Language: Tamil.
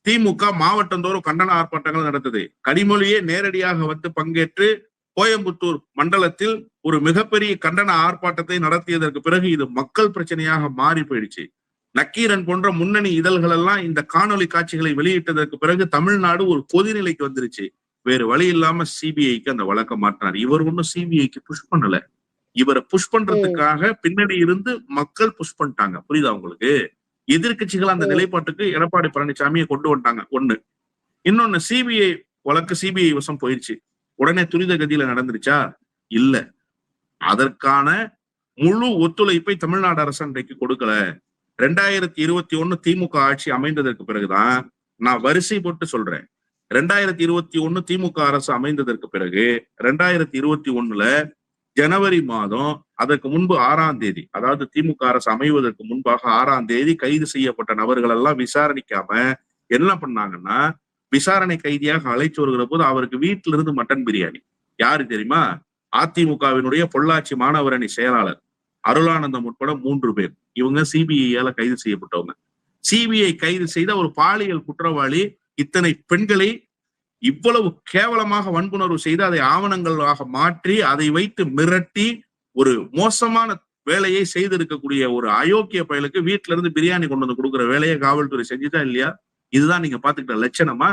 திமுக மாவட்டந்தோறும் கண்டன ஆர்ப்பாட்டங்கள் நடந்தது. கனிமொழியே நேரடியாக வந்து பங்கேற்று கோயம்புத்தூர் மண்டலத்தில் ஒரு மிகப்பெரிய கண்டன ஆர்ப்பாட்டத்தை நடத்தியதற்கு பிறகு இது மக்கள் பிரச்சனையாக மாறி போயிடுச்சு. நக்கீரன் போன்ற முன்னணி இதழ்கள் எல்லாம் இந்த காணொலி காட்சிகளை வெளியிட்டதற்கு பிறகு தமிழ்நாடு ஒரு பொதுநிலைக்கு வந்துருச்சு. வேறு வழி இல்லாம சிபிஐக்கு அந்த வழக்கம் மாற்றினார். இவர் ஒன்னும் சிபிஐக்கு புஷ் பண்ணல. இவரை புஷ் பண்றதுக்காக பின்னணி இருந்து மக்கள் புஷ் பண்ணிட்டாங்க. புரியுதா உங்களுக்கு? எதிர்கட்சிகள் அந்த நிலைப்பாட்டுக்கு எடப்பாடி பழனிசாமியை கொண்டு வந்துட்டாங்க. ஒண்ணு. இன்னொன்னு, சிபிஐ வழக்கு சிபிஐ வசம் போயிடுச்சு. உடனே துரித கதியில நடந்துருச்சா? இல்ல. அதற்கான முழு ஒத்துழைப்பை தமிழ்நாடு அரசு அன்றைக்கு கொடுக்கல. 2021 திமுக ஆட்சி அமைந்ததற்கு பிறகுதான் நான் வரிசை போட்டு சொல்றேன். 2021 திமுக அரசு அமைந்ததற்கு பிறகு 2021 ஜனவரி மாதம், அதற்கு முன்பு 6ஆம் தேதி, அதாவது திமுக அரசு அமைவதற்கு முன்பாக 6ஆம் தேதி கைது செய்யப்பட்ட நபர்கள் எல்லாம் விசாரணிக்காம என்ன பண்ணாங்கன்னா, விசாரணை கைதியாக அழைச்சு வருகிற போது அவருக்கு வீட்டில இருந்து மட்டன் பிரியாணி. யாரு தெரியுமா? அதிமுகவினுடைய பொள்ளாச்சி மாணவர் அணி செயலாளர் அருளானந்தம் உட்பட 3 பேர். இவங்க சிபிஐயால கைது செய்யப்பட்டவங்க. சிபிஐ கைது செய்த ஒரு பாலியல் குற்றவாளி இத்தனை பெண்களை இவ்வளவு கேவலமாக வன்புணர்வு செய்து அதை ஆவணங்களாக மாற்றி அதை வைத்து மிரட்டி ஒரு மோசமான வேலையை செய்திருக்கக்கூடிய ஒரு அயோக்கிய பயலுக்கு வீட்டுல இருந்து பிரியாணி கொண்டு வந்து கொடுக்குற வேலையை காவல்துறை செஞ்சுதா இல்லையா? இதுதான் நீங்க பாத்துக்கிட்ட லட்சணமா?